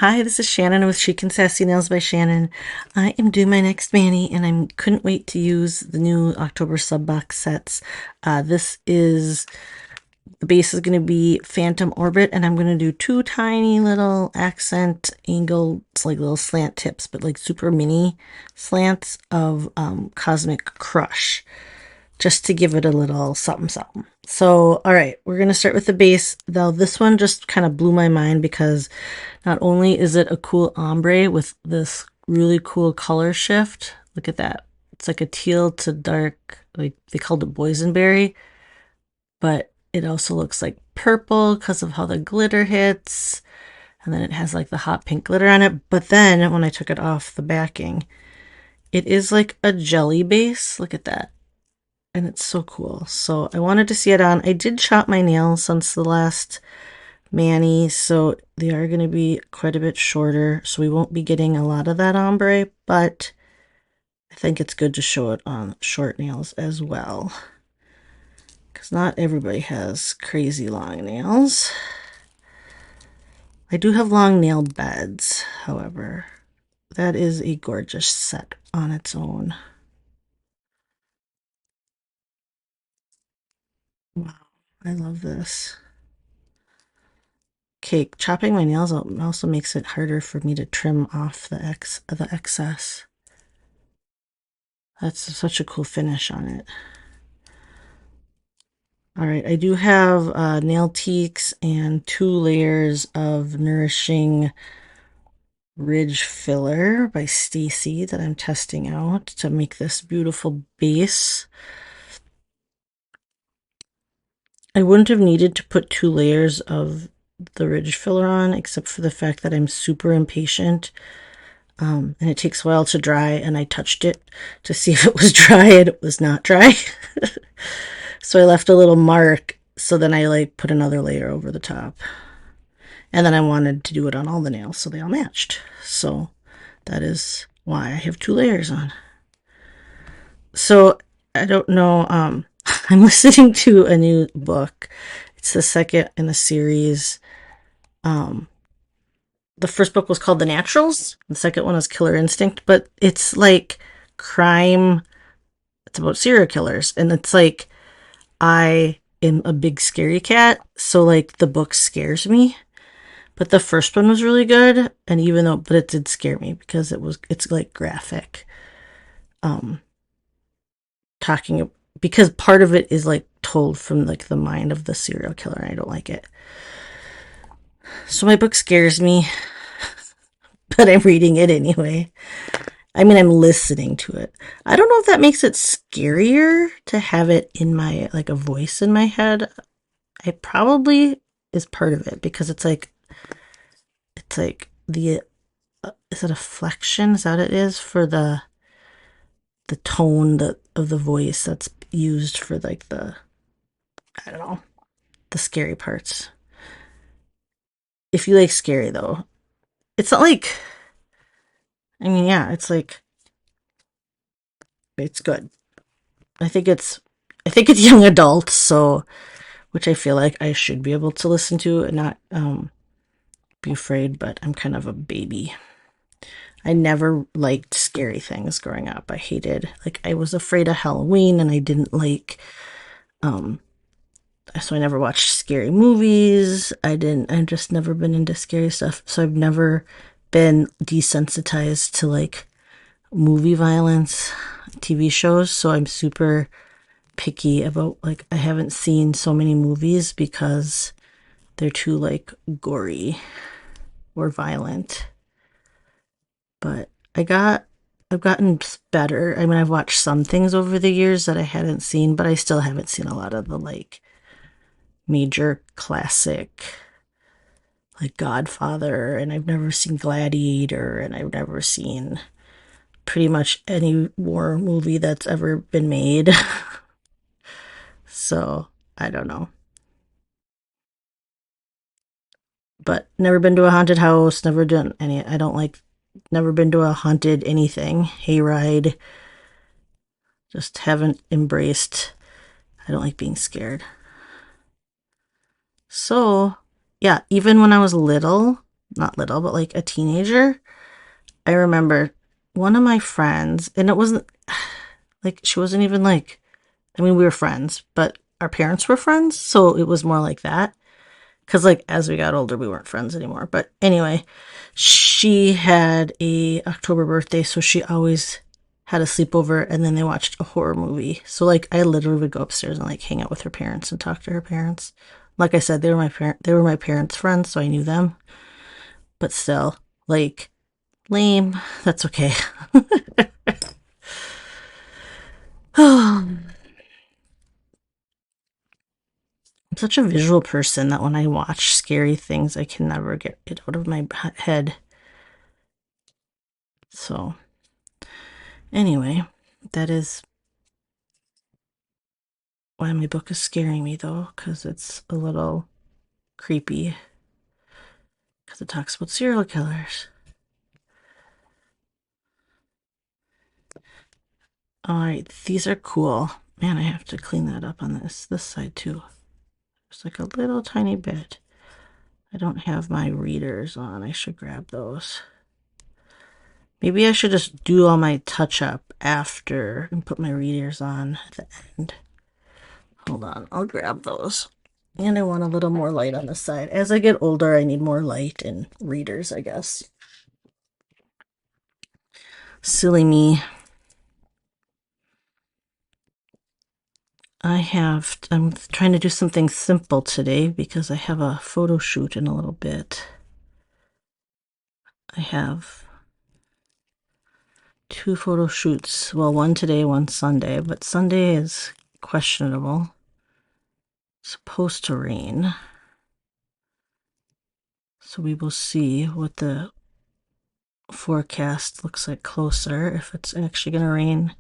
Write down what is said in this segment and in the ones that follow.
Hi, this is Shannon with Chic and Sassy Nails by Shannon. I am doing my next mani and I couldn't wait to use the new October sub box sets. The base is going to be Phantom Orbit, and I'm going to do two tiny little accent angled, it's like little slant tips, but like super mini slants of Cosmic Crush, just to give it a little something something. So, all right, we're going to start with the base. Though this one just kind of blew my mind because not only is it a cool ombre with this really cool color shift, look at that. It's like a teal to dark, like they called it boysenberry, but it also looks like purple because of how the glitter hits. And then it has like the hot pink glitter on it. But then when I took it off the backing, it is like a jelly base. Look at that. And it's so cool. So I wanted to see it on. I did chop my nails since the last mani, so they are going to be quite a bit shorter. So we won't be getting a lot of that ombre, but I think it's good to show it on short nails as well, because not everybody has crazy long nails. I do have long nail beds, however. That is a gorgeous set on its own. Wow, I love this. Okay, chopping my nails out also makes it harder for me to trim off the excess. That's such a cool finish on it. All right, I do have Nailtiques and 2 layers of Nourishing Ridge Filler by Stacy that I'm testing out to make this beautiful base. I wouldn't have needed to put 2 layers of the ridge filler on, except for the fact that I'm super impatient. And it takes a while to dry, and I touched it to see if it was dry, and it was not dry. So I left a little mark, so then I like put another layer over the top. And then I wanted to do it on all the nails so they all matched. So that is why I have 2 layers on. So I don't know, I'm listening to a new book. It's the second in a series. The first book was called The Naturals. The second one is Killer Instinct, but it's like crime. It's about serial killers, and it's like I am a big scary cat, so like the book scares me. But the first one was really good, and but it did scare me because it's like graphic. Talking because part of it is like told from like the mind of the serial killer, and I don't like it. So my book scares me, but I'm reading it anyway. I mean, I'm listening to it. I don't know if that makes it scarier to have it in my, like a voice in my head. It probably is part of it because it's like the, is it a flexion? Is that what it is for the tone of the voice that's used for like I don't know, the scary parts. If you like scary though, it's not like, I mean, yeah, it's like, it's good. I think it's young adult, so, which I feel like I should be able to listen to and not be afraid, but I'm kind of a baby. I never liked scary things growing up. I was afraid of Halloween, and I didn't like, so I never watched scary movies. I've just never been into scary stuff. So I've never been desensitized to like movie violence, TV shows. So I'm super picky about, like, I haven't seen so many movies because they're too like gory or violent. But I've gotten better. I mean, I've watched some things over the years that I hadn't seen, but I still haven't seen a lot of the like major classic, like Godfather, and I've never seen Gladiator, and I've never seen pretty much any war movie that's ever been made. So I don't know. But never been to a haunted house, never done any, I don't like, never been to a haunted anything, hayride. Just haven't embraced, I don't like being scared. So, yeah, even when I was little, not little, but like a teenager, I remember one of my friends, and it wasn't like she wasn't even like, I mean, we were friends, but our parents were friends, so it was more like that. Because like as we got older, we weren't friends anymore. But anyway, she had a October birthday, so she always had a sleepover, and then they watched a horror movie. So like I literally would go upstairs and like hang out with her parents and talk to her parents. Like I said, they were my parents' friends, so I knew them. But still, like lame. That's okay. I'm such a visual person that when I watch scary things, I can never get it out of my head. So, anyway, that is why my book is scaring me though, because it's a little creepy. Because it talks about serial killers. Alright, these are cool. Man, I have to clean that up on this side too. There's like a little tiny bit. I don't have my readers on. I should grab those. Maybe I should just do all my touch up after and put my readers on at the end. Hold on, I'll grab those. And I want a little more light on the side. As I get older, I need more light and readers, I guess. Silly me. I'm trying to do something simple today because I have a photo shoot in a little bit. I have 2 photo shoots. Well, one today, one Sunday, but Sunday is questionable. It's supposed to rain. So we will see what the forecast looks like closer, if it's actually going to rain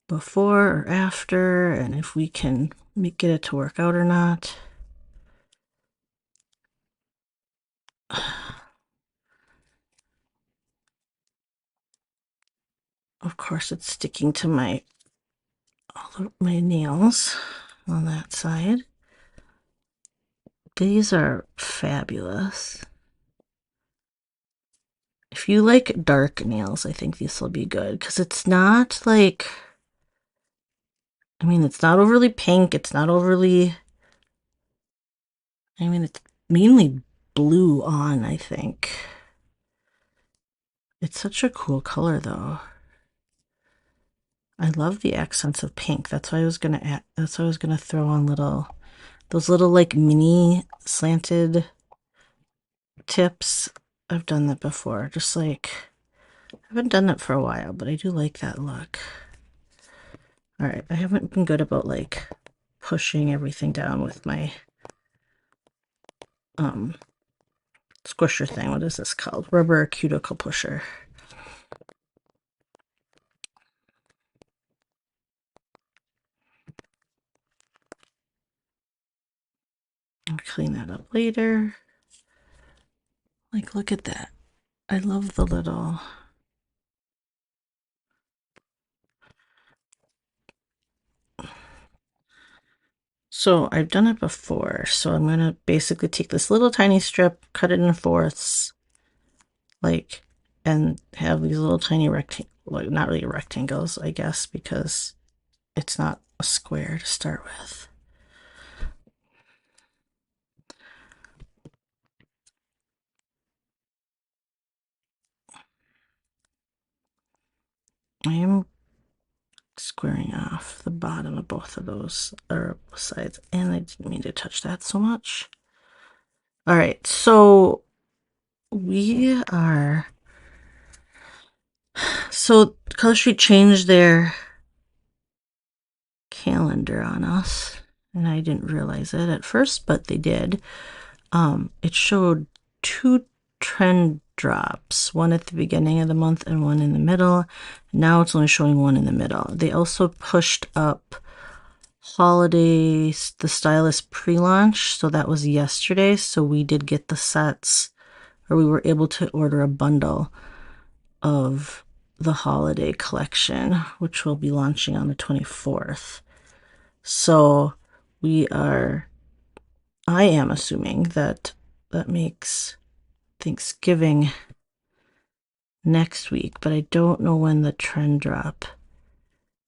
before or after, and if we can get it to work out or not. Of course, it's sticking to all of my nails on that side. These are fabulous. If you like dark nails, I think this will be good because it's not like, I mean, it's not overly pink. It's not overly, I mean, it's mainly blue on, I think. It's such a cool color though. I love the accents of pink. That's why I was gonna add, that's why I was gonna throw on those little like mini slanted tips. I've done that before. Just like, I haven't done it for a while, but I do like that look. All right, I haven't been good about like pushing everything down with my squisher thing. What is this called? Rubber cuticle pusher. I'll clean that up later. Like, look at that. I love the little... So I've done it before. So I'm going to basically take this little tiny strip, cut it in fourths, like, and have these little tiny rectangles, like, not really rectangles, I guess, because it's not a square to start with. I am squaring off the bottom of both of those or sides, and I didn't mean to touch that so much. All right, so we are, so Color Street changed their calendar on us, and I didn't realize it at first, but they did. It showed 2 trend drops, one at the beginning of the month and one in the middle. Now it's only showing one in the middle. They also pushed up holidays, the stylist pre-launch, so that was yesterday. So we did get the sets, or we were able to order a bundle of the holiday collection, which will be launching on the 24th. So I am assuming that makes Thanksgiving next week, but I don't know when the Trend Drop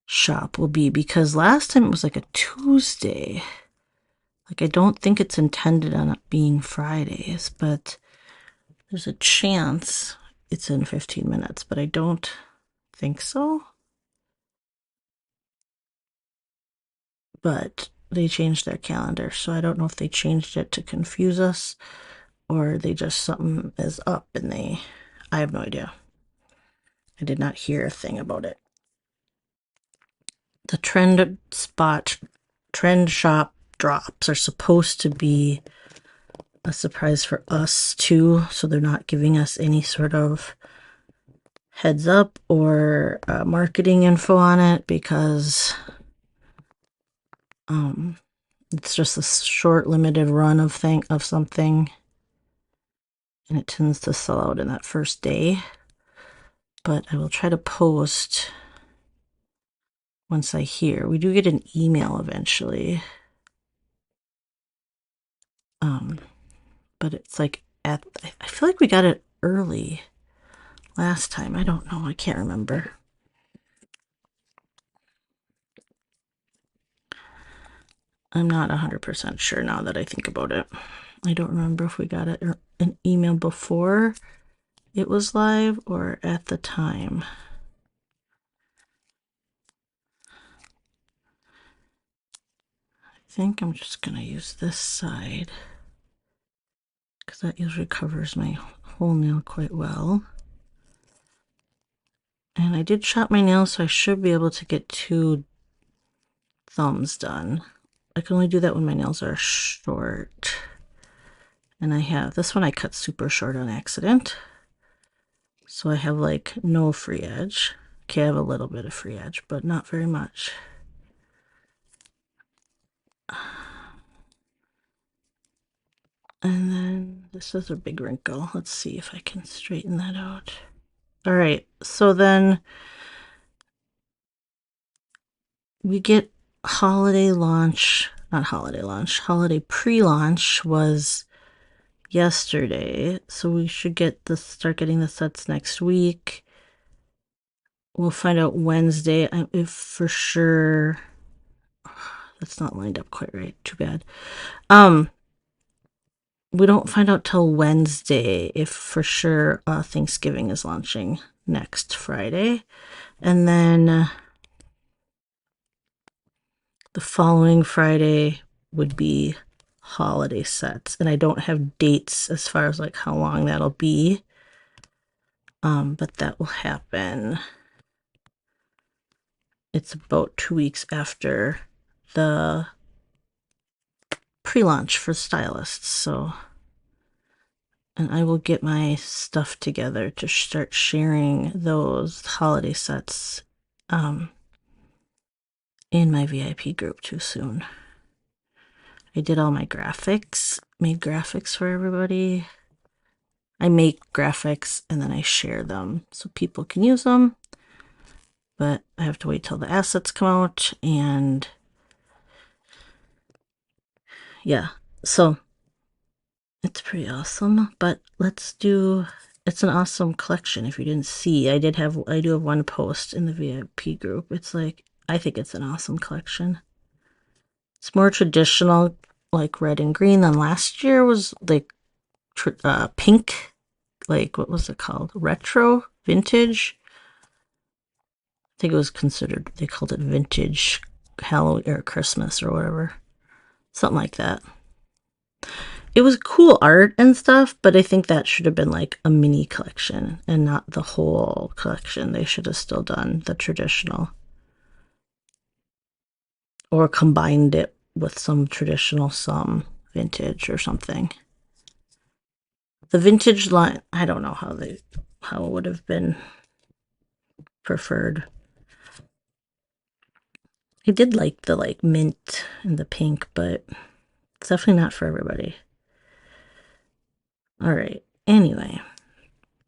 shop will be because last time it was like a Tuesday. Like, I don't think it's intended on it being Fridays, but there's a chance it's in 15 minutes, but I don't think so. But they changed their calendar, so I don't know if they changed it to confuse us or they just something is up and I have no idea. I did not hear a thing about it. The Trend Shop drops are supposed to be a surprise for us too, so they're not giving us any sort of heads up or marketing info on it because it's just a short limited run of something, and it tends to sell out in that first day. But I will try to post once I hear. We do get an email eventually, but it's like I feel like we got it early last time. I don't know, I can't remember. I'm not 100% sure now that I think about it. I don't remember if we got an email before it was live or at the time. I think I'm just going to use this side because that usually covers my whole nail quite well. And I did chop my nails, so I should be able to get 2 thumbs done. I can only do that when my nails are short. And I have this one I cut super short on accident. So I have like no free edge. Okay, I have a little bit of free edge, but not very much. And then this is a big wrinkle. Let's see if I can straighten that out. All right, so then we get holiday pre-launch was yesterday. So we should start getting the sets next week. We'll find out Wednesday if for sure. That's not lined up quite right. Too bad. We don't find out till Wednesday if for sure Thanksgiving is launching next Friday. And then the following Friday would be holiday sets. And I don't have dates as far as like how long that'll be. But that will happen. It's about 2 weeks after the pre-launch for stylists. So, and I will get my stuff together to start sharing those holiday sets in my VIP group too soon. I did all my graphics, made graphics for everybody. I make graphics and then I share them so people can use them. But I have to wait till the assets come out, and yeah, so it's pretty awesome. But it's an awesome collection. If you didn't see, I do have one post in the VIP group. It's like, I think it's an awesome collection. It's more traditional, like red and green, than last year was like pink, like what was it called? Retro, vintage. I think it was considered, they called it vintage Halloween or Christmas or whatever. Something like that. It was cool art and stuff, but I think that should have been like a mini collection and not the whole collection. They should have still done the traditional or combined it with some traditional, some vintage or something. The vintage line, I don't know how it would have been preferred. I did like the mint and the pink, but it's definitely not for everybody. All right. Anyway,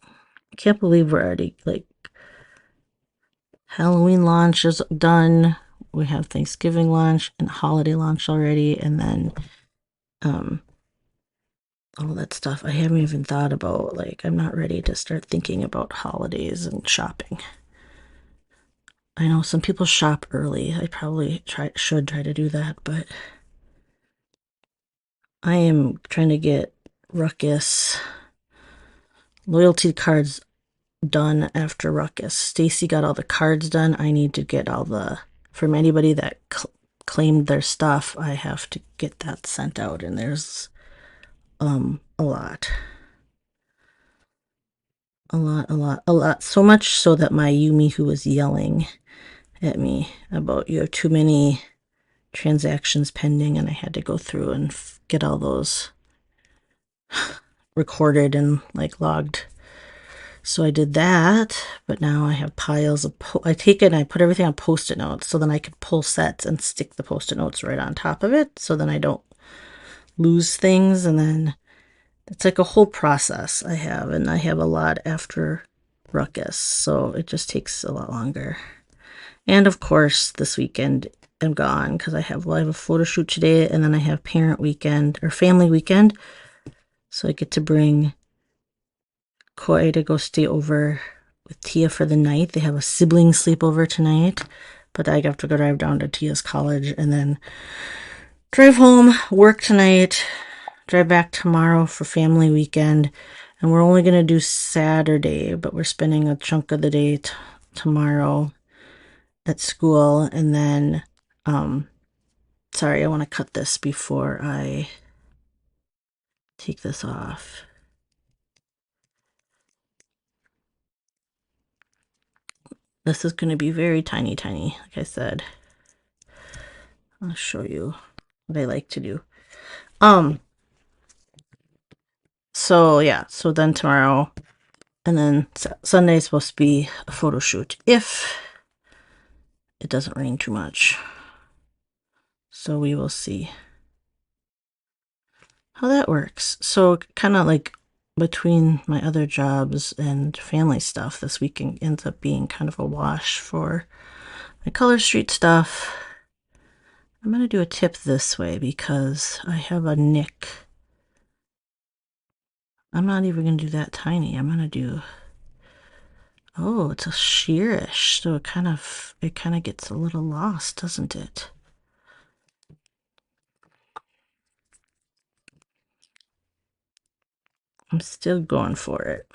I can't believe we're already Halloween launch is done. We have Thanksgiving launch and holiday launch already, and then all that stuff. I haven't even thought about, like, I'm not ready to start thinking about holidays and shopping. I know some people shop early. I probably should try to do that, but I am trying to get Ruckus loyalty cards done after Ruckus. Stacy got all the cards done. I need to get all the, from anybody that claimed their stuff, I have to get that sent out, and there's a lot. A lot. So much so that my Yumi, who was yelling at me about you have too many transactions pending, and I had to go through and get all those recorded and like logged. So I did that, but now I have piles of I take it and I put everything on post-it notes so then I could pull sets and stick the post-it notes right on top of it so then I don't lose things, and then it's like a whole process I have, and I have a lot after Ruckus, so it just takes a lot longer. And of course, this weekend I'm gone because I have a photo shoot today, and then I have parent weekend or family weekend. So I get to bring Koi to go stay over with Tia for the night. They have a sibling sleepover tonight, but I have to go drive down to Tia's college and then drive home, work tonight, drive back tomorrow for family weekend. And we're only going to do Saturday, but we're spending a chunk of the day tomorrow at school. And then, sorry, I want to cut this before I take this off. This is going to be very tiny, like I said. I'll show you what I like to do. So yeah, so then tomorrow, and then Sunday is supposed to be a photo shoot if it doesn't rain too much. So we will see how that works. So kind of like between my other jobs and family stuff, this weekend ends up being kind of a wash for my Color Street stuff. I'm going to do a tip this way because I have a nick. I'm not even going to do that tiny. I'm going to do, oh, it's a sheerish, so it kind of gets a little lost, doesn't it? I'm still going for it.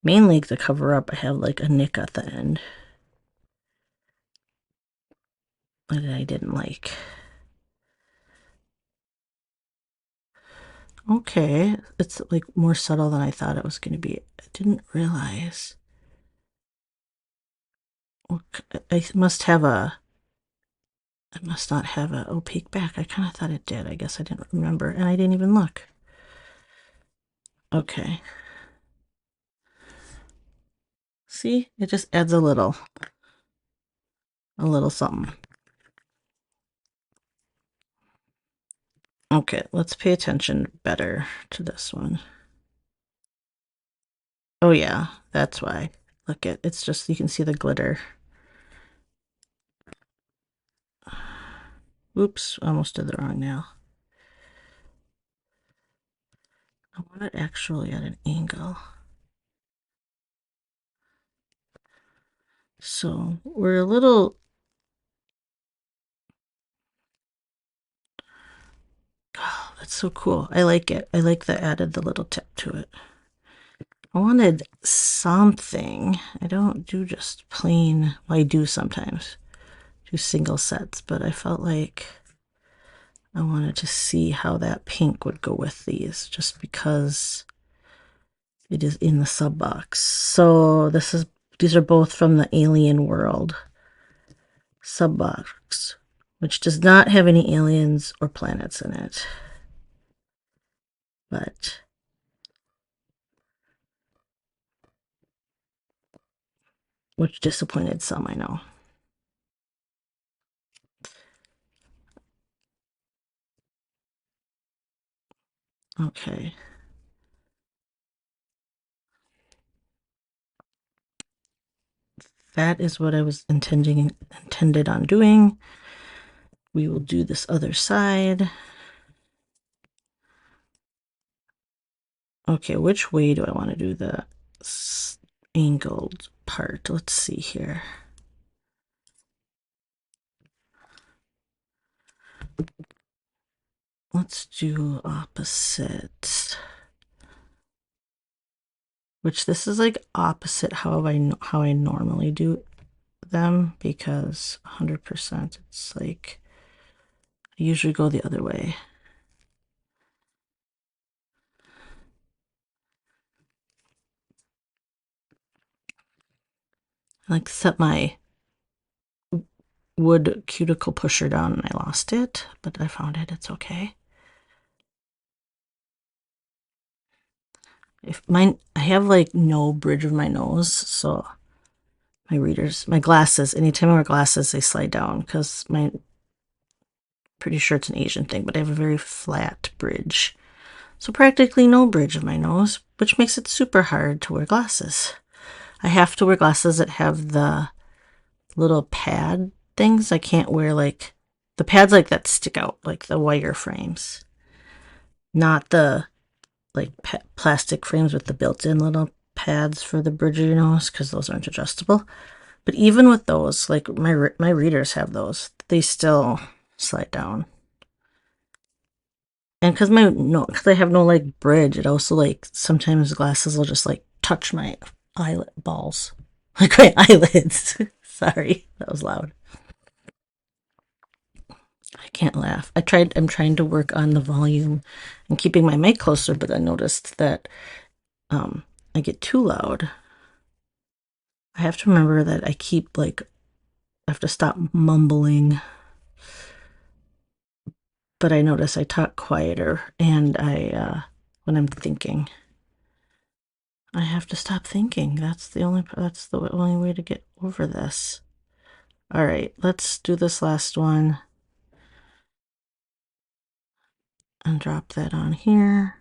Mainly to cover up, I have like a nick at the end that I didn't like. Okay, it's like more subtle than I thought it was going to be. I didn't realize. I must not have a opaque back. I kind of thought it did. I guess I didn't remember, and I didn't even look. Okay. See, it just adds a little something. Okay, let's pay attention better to this one. Oh yeah, that's why. Look, it's just, you can see the glitter. Oops, almost did the wrong nail. I want it actually at an angle. So we're a little, oh, that's so cool. I like it. I like that added the little tip to it. I wanted something. I don't do just plain, well, I do sometimes do single sets, but I felt like I wanted to see how that pink would go with these just because it is in the sub box. So these are both from the Alien World sub box, which does not have any aliens or planets in it. But which disappointed some, I know. Okay. That is what I was intended on doing. We will do this other side. Okay, which way do I want to do the angled part? Let's see here. Let's do opposite. Which this is like opposite how I normally do them, because 100% it's like I usually go the other way. I like set my wood cuticle pusher down and I lost it, but I found it. It's okay. If mine, I have like no bridge of my nose, so my glasses, anytime I wear glasses, they slide down because pretty sure it's an Asian thing, but I have a very flat bridge. So practically no bridge of my nose, which makes it super hard to wear glasses. I have to wear glasses that have the little pad things. I can't wear like the pads like that stick out, like the wire frames, not the like plastic frames with the built-in little pads for the bridge of your nose, because those aren't adjustable. But even with those, like my readers have those, they still slide down. And because I have no like bridge, it also like sometimes glasses will just like touch my eyelid balls, like my eyelids. Sorry, that was loud. I can't laugh. I'm trying to work on the volume and keeping my mic closer, but I noticed that I get too loud. I have to remember that I keep like, I have to stop mumbling. But I notice I talk quieter and when I'm thinking. I have to stop thinking. That's the only way to get over this. All right, let's do this last one and drop that on here.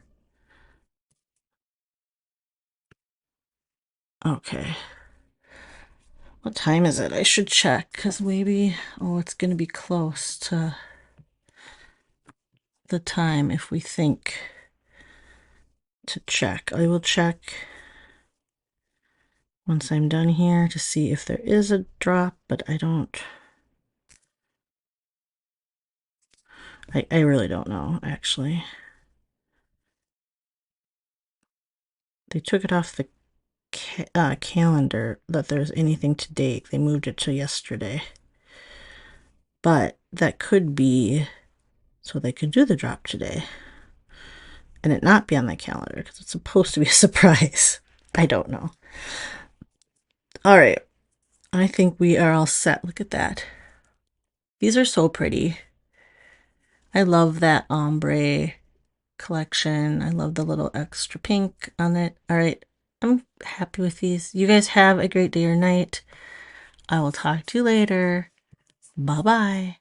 Okay. What time is it? I should check, because maybe, oh, it's going to be close to the time if we think to check. I will check once I'm done here to see if there is a drop, but I don't. I really don't know, actually. They took it off the calendar that there's anything to date. They moved it to yesterday. But that could be so they could do the drop today and it not be on the calendar because it's supposed to be a surprise. I don't know. All right. I think we are all set. Look at that. These are so pretty. I love that ombre collection. I love the little extra pink on it. All right. I'm happy with these. You guys have a great day or night. I will talk to you later. Bye-bye.